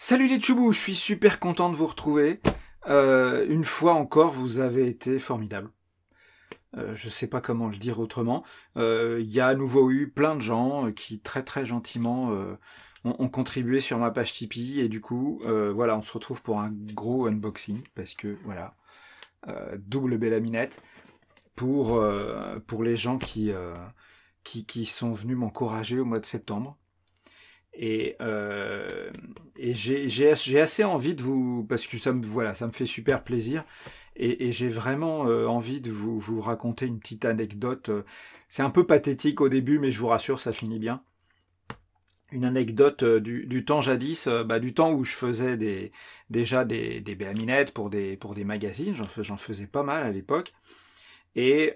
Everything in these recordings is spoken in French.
Salut les tchoubous, je suis super content de vous retrouver. Une fois encore, vous avez été formidables. Je sais pas comment le dire autrement. Il y a à nouveau eu plein de gens qui très très gentiment ont contribué sur ma page Tipeee et du coup, voilà, on se retrouve pour un gros unboxing parce que voilà, double Bellaminette pour les gens qui sont venus m'encourager au mois de septembre. Et, euh, et j'ai assez envie de vous, parce que voilà, ça me fait super plaisir, et j'ai vraiment envie de vous raconter une petite anecdote. C'est un peu pathétique au début, mais je vous rassure, ça finit bien. Une anecdote du temps jadis, du temps où je faisais déjà des béaminettes pour des magazines, j'en faisais pas mal à l'époque. Et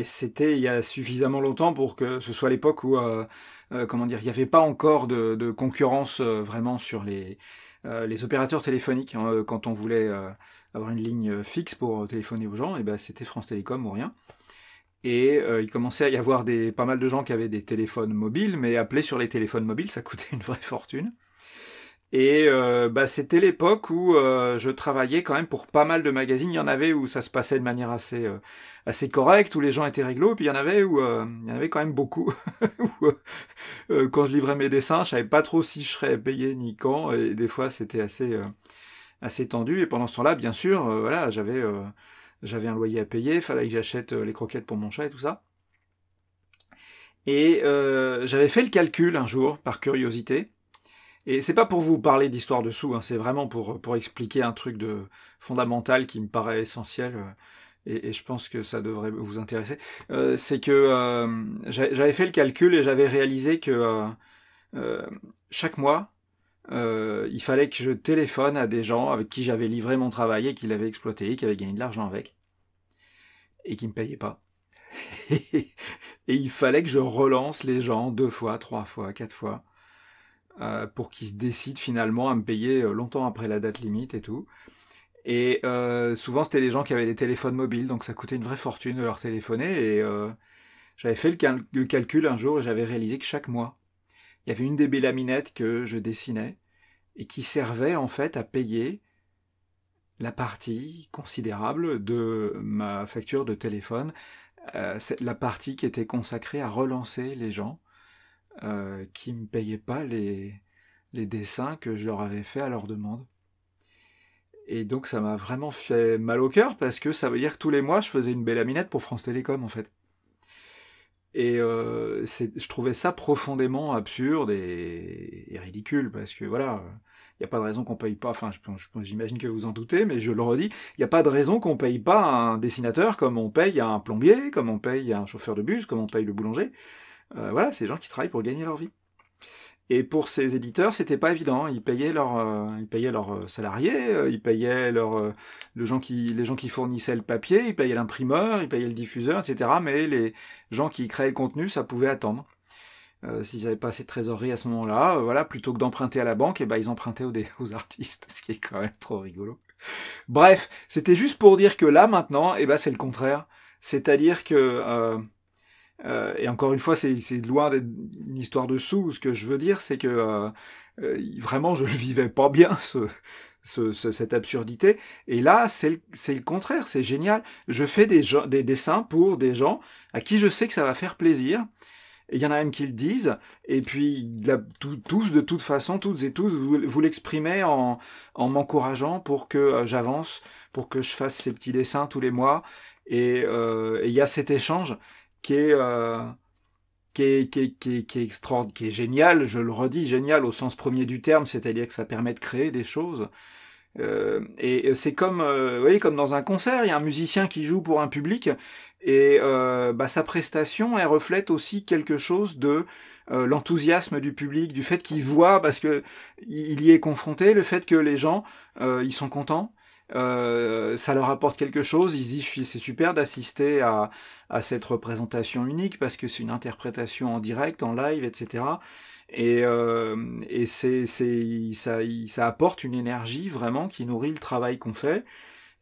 c'était il y a suffisamment longtemps pour que ce soit l'époque où, comment dire, il n'y avait pas encore de concurrence vraiment sur les opérateurs téléphoniques. Hein. Quand on voulait avoir une ligne fixe pour téléphoner aux gens, et ben c'était France Télécom ou rien. Et il commençait à y avoir pas mal de gens qui avaient des téléphones mobiles, mais appeler sur les téléphones mobiles, ça coûtait une vraie fortune. Et c'était l'époque où je travaillais quand même pour pas mal de magazines. Il y en avait où ça se passait de manière assez correcte, où les gens étaient réglo, puis il y en avait où il y en avait quand même beaucoup. Où, quand je livrais mes dessins, je savais pas trop si je serais payé ni quand, et des fois c'était assez tendu. Et pendant ce temps-là, bien sûr, voilà, j'avais un loyer à payer, fallait que j'achète les croquettes pour mon chat et tout ça. Et j'avais fait le calcul un jour, par curiosité. Et c'est pas pour vous parler d'histoire de sous, hein, c'est vraiment pour expliquer un truc de fondamental qui me paraît essentiel, et je pense que ça devrait vous intéresser. C'est que j'avais fait le calcul et j'avais réalisé que euh, chaque mois, il fallait que je téléphone à des gens avec qui j'avais livré mon travail et qui l'avaient exploité, qui avaient gagné de l'argent avec, et qui me payaient pas. Et il fallait que je relance les gens 2 fois, 3 fois, 4 fois pour qu'ils se décident finalement à me payer longtemps après la date limite et tout. Et souvent c'était des gens qui avaient des téléphones mobiles, donc ça coûtait une vraie fortune de leur téléphoner. Et j'avais fait le calcul un jour et j'avais réalisé que chaque mois, il y avait une des bélaminettes que je dessinais et qui servait en fait à payer la partie considérable de ma facture de téléphone, la partie qui était consacrée à relancer les gens qui me payaient pas les dessins que je leur avais fait à leur demande. Et donc ça m'a vraiment fait mal au cœur parce que ça veut dire que tous les mois je faisais une belle aminette pour France Télécom en fait. Et je trouvais ça profondément absurde et ridicule parce que voilà, il n'y a pas de raison qu'on paye pas, enfin j'imagine que vous en doutez, mais je le redis, il n'y a pas de raison qu'on paye pas un dessinateur comme on paye un plombier, comme on paye un chauffeur de bus, comme on paye le boulanger. Voilà, c'est des gens qui travaillent pour gagner leur vie. Et pour ces éditeurs, c'était pas évident. Ils payaient leurs salariés, ils payaient les gens qui fournissaient le papier, ils payaient l'imprimeur, ils payaient le diffuseur, etc. Mais les gens qui créaient le contenu, ça pouvait attendre. S'ils n'avaient pas assez de trésorerie à ce moment-là, voilà, plutôt que d'emprunter à la banque, et ben ils empruntaient aux artistes, ce qui est quand même trop rigolo. Bref, c'était juste pour dire que là maintenant, et ben c'est le contraire. C'est-à-dire que et encore une fois, c'est loin d'être une histoire de sous. Ce que je veux dire, c'est que vraiment, je ne vivais pas bien cette absurdité. Et là, c'est le contraire, c'est génial. Je fais des dessins pour des gens à qui je sais que ça va faire plaisir. Et il y en a même qui le disent. Et puis, tous, de toute façon, toutes et tous, vous l'exprimez en m'encourageant pour que j'avance, pour que je fasse ces petits dessins tous les mois. Et il y a cet échange qui est, qui est génial, je le redis, génial au sens premier du terme, c'est-à-dire que ça permet de créer des choses. Et c'est comme, vous voyez, comme dans un concert, il y a un musicien qui joue pour un public, et sa prestation, elle reflète aussi quelque chose de l'enthousiasme du public, du fait qu'il voit, parce que il y est confronté, le fait que les gens, ils sont contents, ça leur apporte quelque chose, ils se disent c'est super d'assister à cette représentation unique, parce que c'est une interprétation en direct, en live, etc. Et ça apporte une énergie vraiment qui nourrit le travail qu'on fait.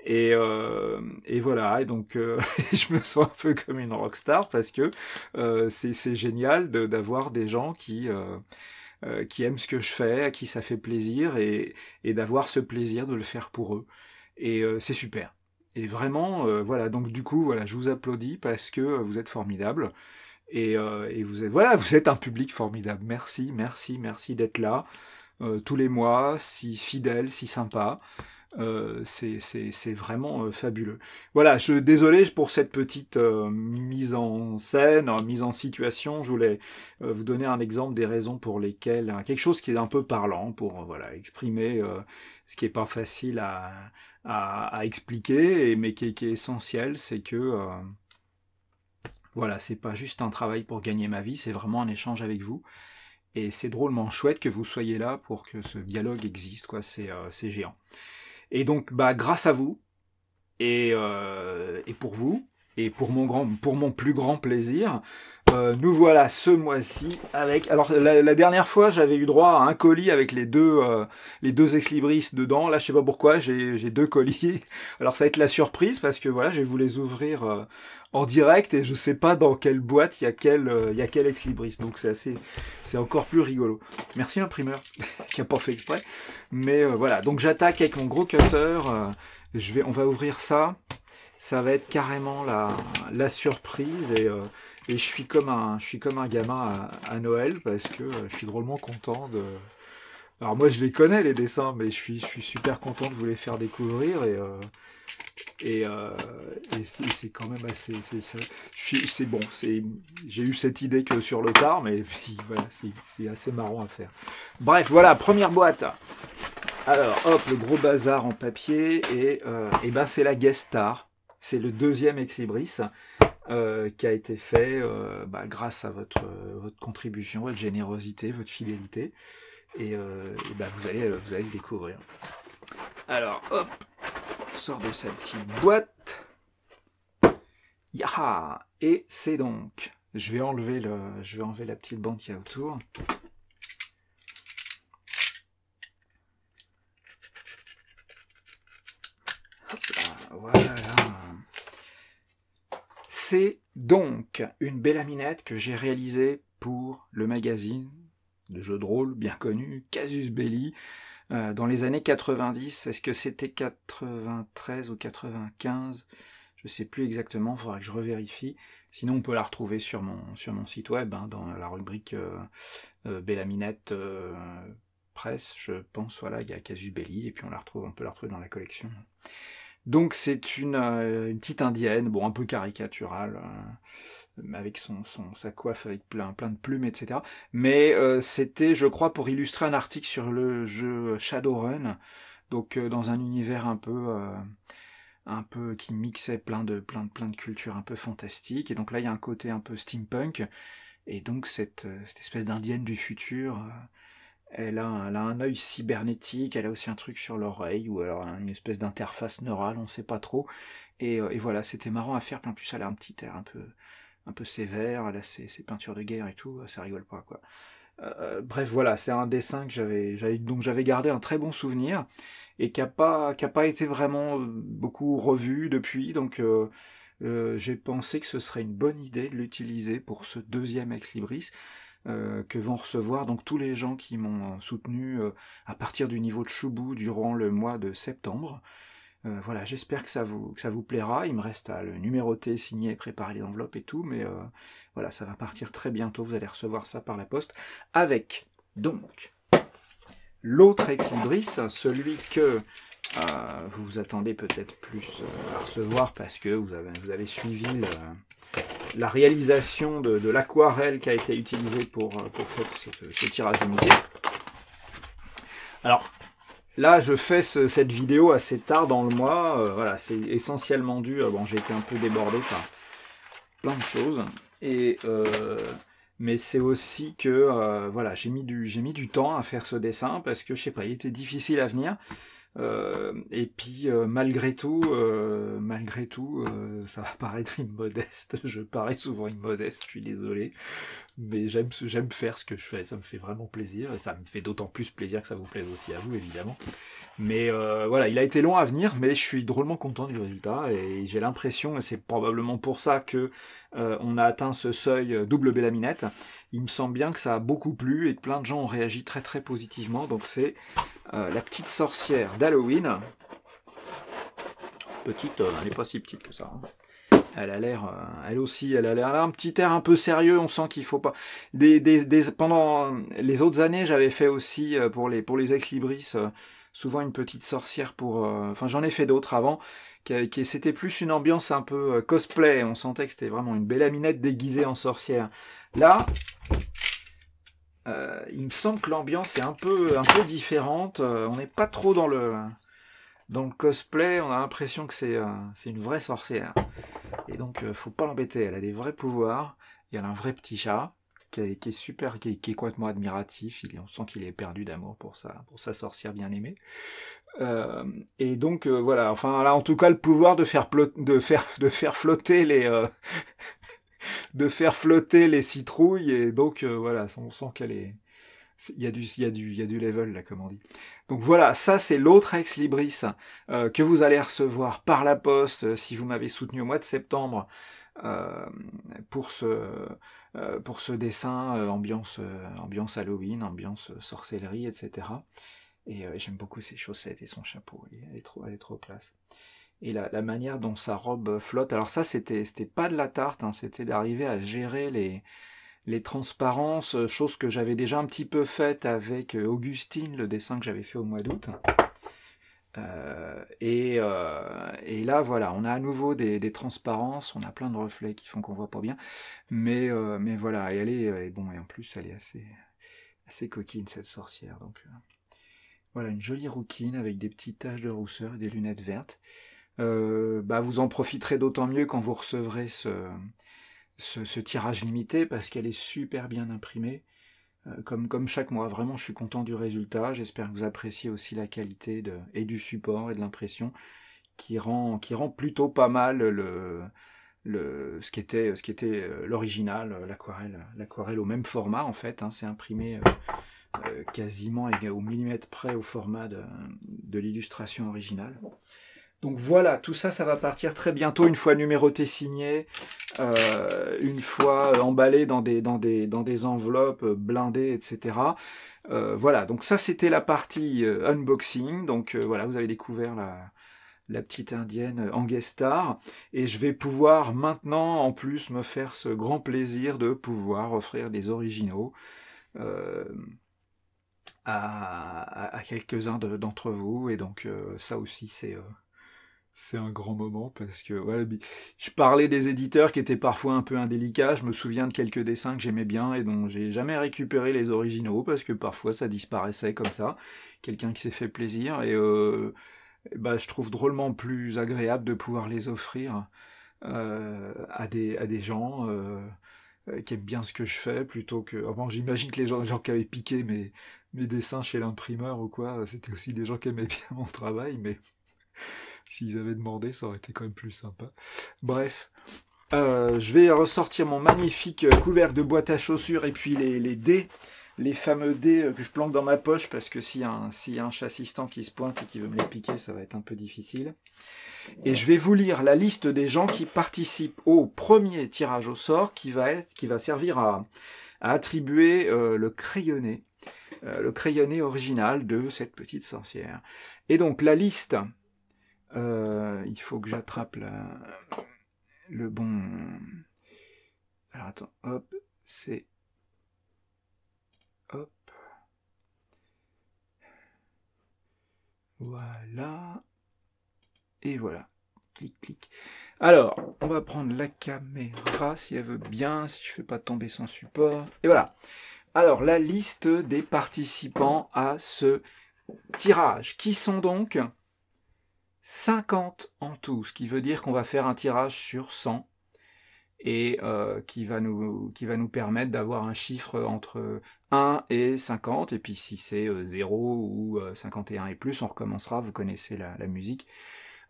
Et voilà, et donc je me sens un peu comme une rockstar parce que c'est génial d'avoir des gens qui aiment ce que je fais, à qui ça fait plaisir, et d'avoir ce plaisir de le faire pour eux. Et c'est super. Et vraiment, voilà, donc du coup, voilà, je vous applaudis parce que vous êtes formidables. Et vous êtes, voilà, vous êtes un public formidable. Merci, merci, merci d'être là tous les mois, si fidèle, si sympa. C'est vraiment fabuleux. Voilà, désolé pour cette petite mise en scène, mise en situation. Je voulais vous donner un exemple des raisons pour lesquelles quelque chose qui est un peu parlant pour voilà exprimer ce qui est pas facile à expliquer, mais qui est essentiel, c'est que voilà, c'est pas juste un travail pour gagner ma vie, c'est vraiment un échange avec vous. Et c'est drôlement chouette que vous soyez là pour que ce dialogue existe, quoi. C'est géant. Et donc, bah, grâce à vous, et pour vous, et pour mon plus grand plaisir, nous voilà ce mois-ci avec. Alors la dernière fois, j'avais eu droit à un colis avec les deux ex-libris dedans. Là, je sais pas pourquoi, j'ai deux colis. Alors ça va être la surprise parce que voilà, je vais vous les ouvrir en direct et je sais pas dans quelle boîte il y a quel ex-libris. Donc c'est encore plus rigolo. Merci l'imprimeur qui a pas fait exprès. Mais voilà, donc j'attaque avec mon gros cutter. On va ouvrir ça. Ça va être carrément la surprise et je suis comme un gamin à Noël parce que je suis drôlement content de. Alors moi je les connais les dessins, mais je suis super content de vous les faire découvrir et, euh, et c'est quand même assez. C'est bon, j'ai eu cette idée que sur le tard, mais voilà, c'est assez marrant à faire. Bref, voilà, première boîte. Alors, hop, le gros bazar en papier, et ben c'est la guest star. C'est le deuxième ex-libris qui a été fait bah, grâce à votre contribution, votre générosité, votre fidélité. Et bah, vous allez le découvrir. Alors, hop, on sort de sa petite boîte. Yaha! Et c'est donc. Je vais enlever la petite bande qu'il y a autour. Hop là, voilà. C'est donc une bélaminette que j'ai réalisée pour le magazine de jeux de rôle bien connu, Casus Belli, dans les années 90. Est-ce que c'était 93 ou 95? Je sais plus exactement, il faudra que je revérifie. Sinon, on peut la retrouver sur mon site web, hein, dans la rubrique bélaminette presse, je pense. Voilà, il y a Casus Belli, et puis on peut la retrouver dans la collection. Donc c'est une petite indienne, bon un peu caricaturale, avec sa coiffe avec plein de plumes, etc. Mais c'était, je crois, pour illustrer un article sur le jeu Shadowrun, donc dans un univers un peu qui mixait plein de cultures un peu fantastiques. Et donc là il y a un côté un peu steampunk, et donc cette espèce d'indienne du futur. Elle a un œil cybernétique, elle a aussi un truc sur l'oreille, ou alors une espèce d'interface neurale, on sait pas trop. Et voilà, c'était marrant à faire, puis en plus elle a un petit air un peu sévère, elle a ses peintures de guerre et tout, ça rigole pas quoi. Bref, voilà, c'est un dessin que j'avais gardé un très bon souvenir, et qui a pas été vraiment beaucoup revu depuis, donc j'ai pensé que ce serait une bonne idée de l'utiliser pour ce deuxième ex-libris, que vont recevoir donc tous les gens qui m'ont soutenu à partir du niveau de Choubou durant le mois de septembre. Voilà, j'espère que ça vous plaira. Il me reste à le numéroter, signer, préparer les enveloppes et tout, mais voilà, ça va partir très bientôt. Vous allez recevoir ça par la poste avec donc l'autre ex-libris, celui que vous vous attendez peut-être plus à recevoir parce que vous avez suivi la réalisation de l'aquarelle qui a été utilisée pour faire ce tirage limité. Alors, là, je fais cette vidéo assez tard dans le mois. Voilà, c'est essentiellement dû. Bon, j'ai été un peu débordé par plein de choses. Mais c'est aussi que voilà, j'ai mis du temps à faire ce dessin parce que je sais pas, il était difficile à venir. Et puis malgré tout, ça va paraître immodeste, je parais souvent immodeste, je suis désolé, mais j'aime faire ce que je fais, ça me fait vraiment plaisir, et ça me fait d'autant plus plaisir que ça vous plaise aussi à vous, évidemment. Mais voilà, il a été long à venir, mais je suis drôlement content du résultat, et j'ai l'impression, et c'est probablement pour ça que on a atteint ce seuil double bélaminette, il me semble bien que ça a beaucoup plu, et que plein de gens ont réagi très très positivement, donc c'est la petite sorcière d'Halloween. Petite, elle n'est pas si petite que ça. Elle a l'air, elle aussi, elle a l'air un petit air un peu sérieux. On sent qu'il faut pas. Pendant les autres années, j'avais fait aussi pour les ex libris souvent une petite sorcière pour. Enfin, j'en ai fait d'autres avant. C'était plus une ambiance un peu cosplay. On sentait que c'était vraiment une bélaminette déguisée en sorcière. Là, il me semble que l'ambiance est un peu différente. On n'est pas trop dans le cosplay. On a l'impression que c'est une vraie sorcière. Et donc, faut pas l'embêter. Elle a des vrais pouvoirs. Et elle a un vrai petit chat qui est super, qui est complètement admiratif. On sent qu'il est perdu d'amour pour sa sorcière bien aimée. Et donc voilà. Enfin là, en tout cas, le pouvoir de faire flotter les de faire flotter les citrouilles. Et donc voilà, on sent qu'elle est. Il y a du level là, comme on dit. Donc voilà, ça c'est l'autre ex libris que vous allez recevoir par la poste si vous m'avez soutenu au mois de septembre euh, pour ce dessin ambiance Halloween, ambiance sorcellerie, etc. Et j'aime beaucoup ses chaussettes et son chapeau. Elle est trop classe. Et la manière dont sa robe flotte. Alors ça c'était pas de la tarte, hein, c'était d'arriver à gérer les transparences, chose que j'avais déjà un petit peu faite avec Augustine, le dessin que j'avais fait au mois d'août. Et là, voilà, on a à nouveau des transparences, on a plein de reflets qui font qu'on voit pas bien, mais voilà, et elle est bon, et en plus, elle est assez coquine cette sorcière. Donc voilà, une jolie rouquine avec des petites taches de rousseur et des lunettes vertes. Vous en profiterez d'autant mieux quand vous recevrez ce tirage limité parce qu'elle est super bien imprimée, comme chaque mois. Vraiment, je suis content du résultat. J'espère que vous appréciez aussi la qualité et du support et de l'impression qui rend plutôt pas mal ce qui était l'original, l'aquarelle au même format en fait. Hein, c'est imprimé quasiment au millimètre près au format de l'illustration originale. Donc voilà, tout ça, ça va partir très bientôt, une fois numéroté, signé, une fois emballé dans des enveloppes blindées, etc. Voilà, donc ça c'était la partie unboxing. Donc voilà, vous avez découvert la petite indienne en guest star. Et je vais pouvoir maintenant, en plus, me faire ce grand plaisir de pouvoir offrir des originaux à quelques-uns d'entre vous. Et donc ça aussi c'est un grand moment parce que voilà, je parlais des éditeurs qui étaient parfois un peu indélicats. Je me souviens de quelques dessins que j'aimais bien et dont j'ai jamais récupéré les originaux parce que parfois ça disparaissait comme ça. Quelqu'un qui s'est fait plaisir et je trouve drôlement plus agréable de pouvoir les offrir à des gens qui aiment bien ce que je fais plutôt que. Bon, j'imagine que les gens qui avaient piqué mes dessins chez l'imprimeur ou quoi, c'était aussi des gens qui aimaient bien mon travail, mais s'ils avaient demandé, ça aurait été quand même plus sympa. Bref, je vais ressortir mon magnifique couvercle de boîte à chaussures et puis les dés, les fameux dés que je planque dans ma poche parce que s'il y a un chat assistant qui se pointe et qui veut me les piquer, ça va être un peu difficile. Et je vais vous lire la liste des gens qui participent au premier tirage au sort qui va servir à attribuer le crayonné original de cette petite sorcière. Et donc la liste, il faut que j'attrape le bon. Alors attends, hop, c'est. Hop. Voilà. Et voilà. Clic, clic. Alors, on va prendre la caméra si elle veut bien, si je ne fais pas tomber son support. Et voilà. Alors, la liste des participants à ce tirage, qui sont donc 50 en tout, ce qui veut dire qu'on va faire un tirage sur 100. et qui va nous permettre d'avoir un chiffre entre 1 et 50, et puis si c'est 0 ou 51 et plus, on recommencera, vous connaissez la musique.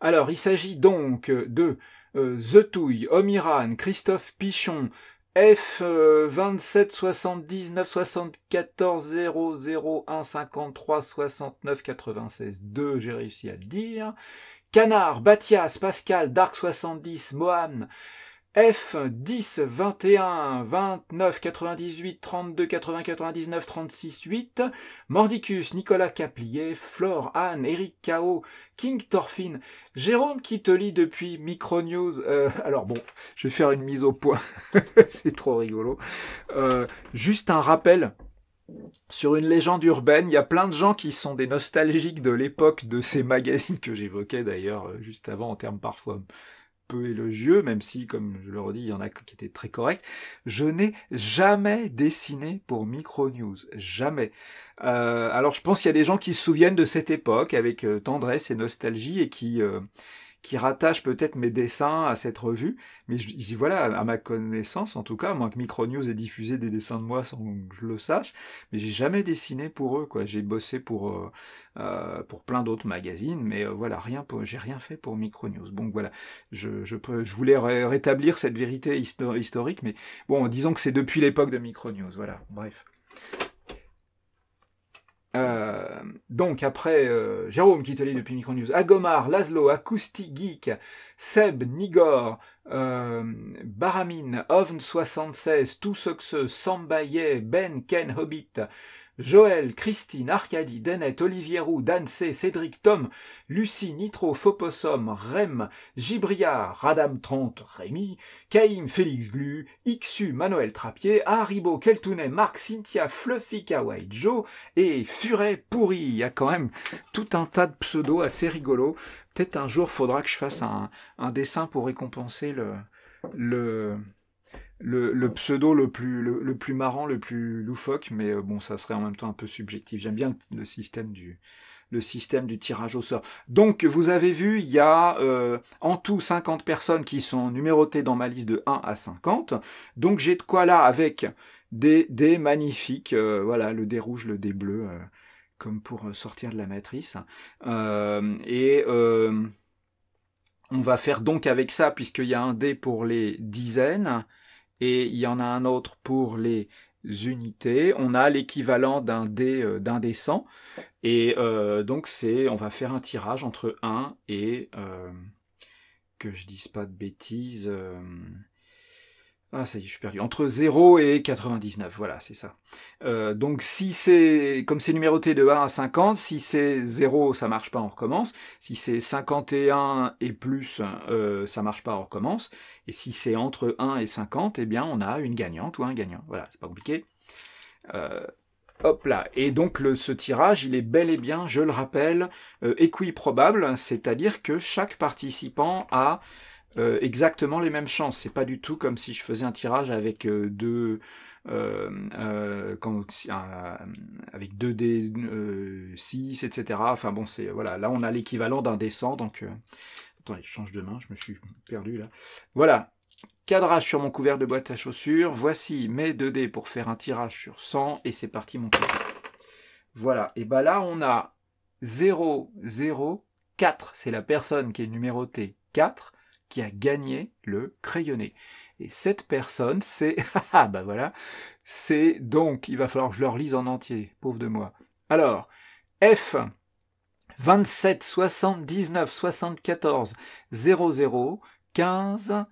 Alors, il s'agit donc de The Touille, Omiran, Christophe Pichon, F 27 79 74 00 1 53 69 96 2, j'ai réussi à le dire. Canard, Bathias, Pascal, Dark 70, Mohan, F 10 21 29 98 32 80 99 36 8, Mordicus, Nicolas Caplier, Flore, Anne, Eric Kao, King Thorfinn, Jérôme qui te lit depuis Micronews. Alors bon, je vais faire une mise au point, c'est trop rigolo. Juste un rappel. Sur une légende urbaine, il y a plein de gens qui sont des nostalgiques de l'époque de ces magazines que j'évoquais d'ailleurs juste avant en termes parfois peu élogieux, même si, comme je le redis, il y en a qui étaient très corrects. Je n'ai jamais dessiné pour Micronews, jamais. Alors je pense qu'il y a des gens qui se souviennent de cette époque avec tendresse et nostalgie et qui rattache peut-être mes dessins à cette revue, mais voilà, à ma connaissance, en tout cas, moi que Micronews ait diffusé des dessins de moi sans que je le sache, mais j'ai jamais dessiné pour eux, quoi. J'ai bossé pour plein d'autres magazines, mais voilà, j'ai rien fait pour Micronews. Donc voilà, je voulais rétablir cette vérité historique, mais bon, disons que c'est depuis l'époque de Micronews, voilà, bref. Donc après Jérôme qui te lit depuis Micronews, Agomar, Laszlo, Acoustic Geek, Seb, Nigor, Baramine, Ovn 76, Toussoxe, Sambaye, Ben, Ken, Hobbit, Joël, Christine, Arcadie, Denet, Olivier Roux, Dan C, Cédric, Tom, Lucie, Nitro, Fopossum, Rem, Gibriard, Radam 30, Rémi, Caïm, Félix Glu, Xu, Manuel Trappier, Haribo, Keltounet, Marc, Cynthia, Fluffy, Kawaii, Joe et Furet Pourri. Il y a quand même tout un tas de pseudos assez rigolos. Peut-être un jour faudra que je fasse un dessin pour récompenser le pseudo le plus marrant, le plus loufoque, mais bon, ça serait en même temps un peu subjectif. J'aime bien le système du tirage au sort. Donc, vous avez vu, il y a en tout 50 personnes qui sont numérotées dans ma liste de 1 à 50. Donc, j'ai de quoi là avec des dés magnifiques, voilà, le dé rouge, le dé bleu, comme pour sortir de la matrice. On va faire donc avec ça, puisqu'il y a un dé pour les dizaines, et il y en a un autre pour les unités. On a l'équivalent d'un dé 100, et donc on va faire un tirage entre 1 et, que je dise pas de bêtises, ah ça y est, je suis perdu. Entre 0 et 99, voilà, c'est ça. Donc si comme c'est numéroté de 1 à 50, si c'est 0, ça marche pas, on recommence. Si c'est 51 et plus, ça marche pas, on recommence. Et si c'est entre 1 et 50, eh bien on a une gagnante ou un gagnant. Voilà, c'est pas compliqué. Hop là. Et donc ce tirage, il est bel et bien, je le rappelle, équiprobable, c'est-à-dire que chaque participant a exactement les mêmes chances. C'est pas du tout comme si je faisais un tirage avec avec 2 dés 6, etc. Enfin bon, voilà. Là, on a l'équivalent d'un dé 100. Donc, attendez, je change de main. Je me suis perdu là. Voilà. Cadrage sur mon couvert de boîte à chaussures. Voici mes 2 dés pour faire un tirage sur 100. Et c'est parti, mon plaisir. Voilà. Et ben là, on a 0, 0, 4. C'est la personne qui est numérotée 4 qui a gagné le crayonné. Et cette personne, c'est... Ah bah voilà, c'est donc... Il va falloir que je le relise en entier, pauvre de moi. Alors, F 27 79 74 00 15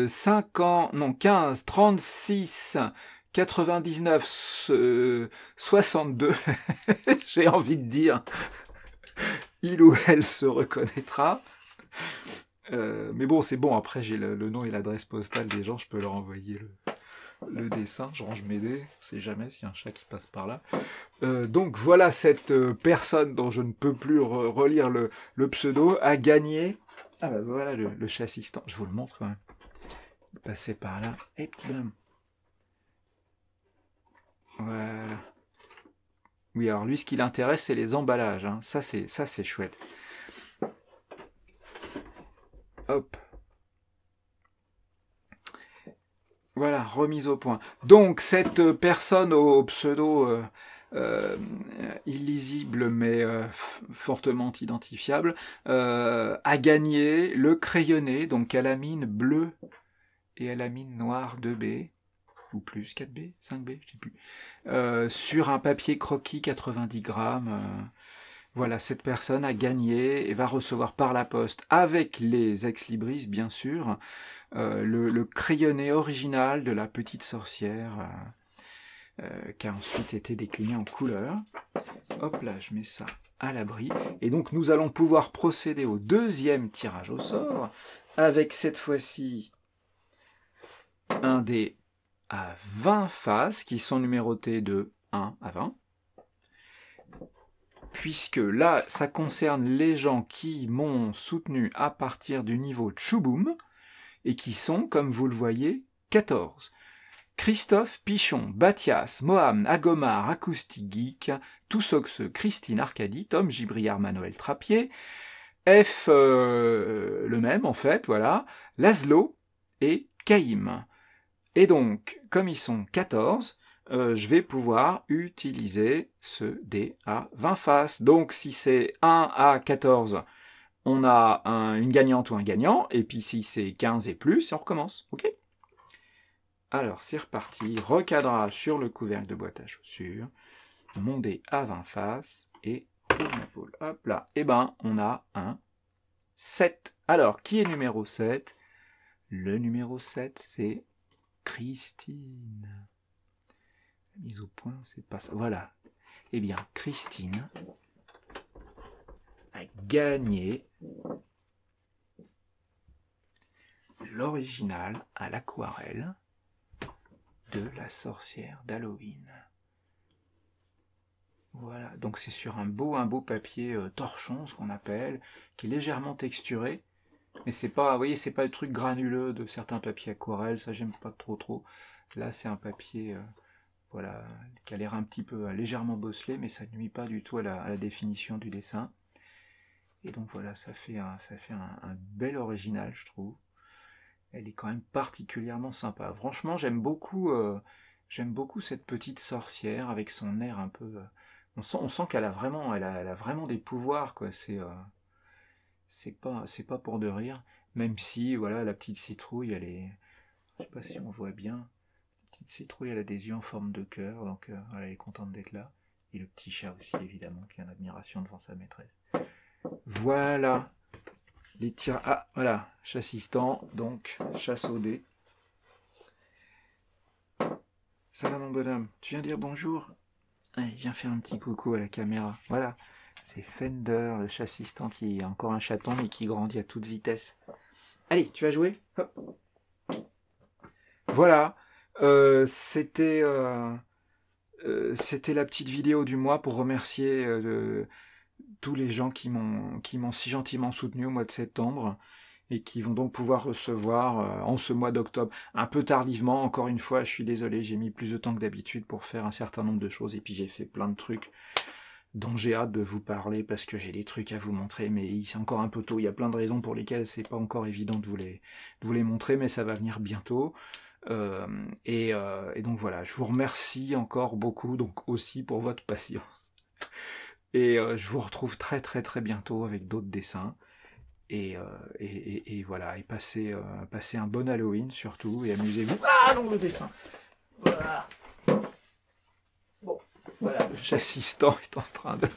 50 non 15 36 99 62. J'ai envie de dire, il ou elle se reconnaîtra. Mais bon, c'est bon, après j'ai le nom et l'adresse postale des gens, je peux leur envoyer le dessin, je range mes dés, on sait jamais s'il y a un chat qui passe par là. Donc voilà, cette personne dont je ne peux plus relire le pseudo a gagné. Ah bah voilà le chat assistant, je vous le montre quand même. Il passait par là. Et petit bonhomme. Voilà. Oui, alors lui, ce qui l'intéresse, c'est les emballages. Hein. Ça, c'est chouette. Hop. Voilà, remise au point. Donc, cette personne au pseudo euh, illisible mais fortement identifiable a gagné le crayonné, donc à la mine bleue et à la mine noire 2B, ou plus 4B, 5B, je sais plus, sur un papier croquis 90 grammes. Voilà, cette personne a gagné et va recevoir par la poste, avec les ex-libris bien sûr, le crayonné original de la petite sorcière qui a ensuite été décliné en couleurs. Hop là, je mets ça à l'abri. Et donc nous allons pouvoir procéder au deuxième tirage au sort, avec cette fois-ci un dé à 20 faces qui sont numérotées de 1 à 20. Puisque là, ça concerne les gens qui m'ont soutenu à partir du niveau Tchouboum, et qui sont, comme vous le voyez, 14. Christophe Pichon, Bathias, Moham, Agomar, Acoustic Geek, Toussox, Christine Arcadie, Tom Gibriard, Manuel Trappier, F, le même en fait, voilà, Laszlo et Caïm. Et donc, comme ils sont 14, je vais pouvoir utiliser ce dé à 20 faces. Donc si c'est 1 à 14, on a une gagnante ou un gagnant, et puis si c'est 15 et plus, on recommence. Ok ? Alors c'est reparti, recadrage sur le couvercle de boîte à chaussures, mon dé à 20 faces, et pour l'épaule. Hop là, et ben on a un 7. Alors, qui est numéro 7 ? Le numéro 7, c'est Christine. Mise au point, c'est pas ça. Voilà. Eh bien, Christine a gagné l'original à l'aquarelle de la sorcière d'Halloween. Voilà, donc c'est sur un beau papier torchon, ce qu'on appelle, qui est légèrement texturé, mais c'est pas, vous voyez, c'est pas le truc granuleux de certains papiers aquarelles, ça j'aime pas trop. Là, c'est un papier, voilà, qui a l'air un petit peu légèrement bosselé, mais ça ne nuit pas du tout à la définition du dessin. Et donc voilà, ça fait un bel original, je trouve. Elle est quand même particulièrement sympa. Franchement, j'aime beaucoup cette petite sorcière avec son air un peu. On sent qu'elle a vraiment, elle a vraiment des pouvoirs, quoi. C'est pas pour de rire. Même si, voilà, la petite citrouille, elle est, je sais pas si on voit bien. La petite citrouille, elle a des yeux en forme de cœur, donc voilà, elle est contente d'être là. Et le petit chat aussi, évidemment, qui est en admiration devant sa maîtresse. Voilà. Les tirs. Ah, voilà, chassistant, donc chasse au dé. Ça va mon bonhomme, tu viens dire bonjour? Allez, viens faire un petit coucou à la caméra. Voilà, c'est Fender, le chassistant qui est encore un chaton mais qui grandit à toute vitesse. Allez, tu vas jouer? Hop. Voilà, c'était la petite vidéo du mois pour remercier tous les gens qui m'ont si gentiment soutenu au mois de septembre et qui vont donc pouvoir recevoir en ce mois d'octobre, un peu tardivement, encore une fois, je suis désolé, j'ai mis plus de temps que d'habitude pour faire un certain nombre de choses, et puis j'ai fait plein de trucs dont j'ai hâte de vous parler, parce que j'ai des trucs à vous montrer, mais c'est encore un peu tôt, il y a plein de raisons pour lesquelles c'est pas encore évident de vous les montrer, mais ça va venir bientôt. Et donc voilà, je vous remercie encore beaucoup, donc aussi pour votre patience. Et je vous retrouve très bientôt avec d'autres dessins. Et voilà, et passez un bon Halloween surtout, et amusez-vous. Ah non, le dessin. Voilà. Bon, voilà, l'assistant est en train de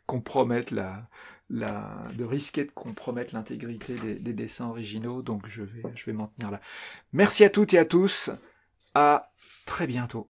compromettre de risquer de compromettre l'intégrité des dessins originaux, donc je vais m'en tenir là. Merci à toutes et à tous, à très bientôt.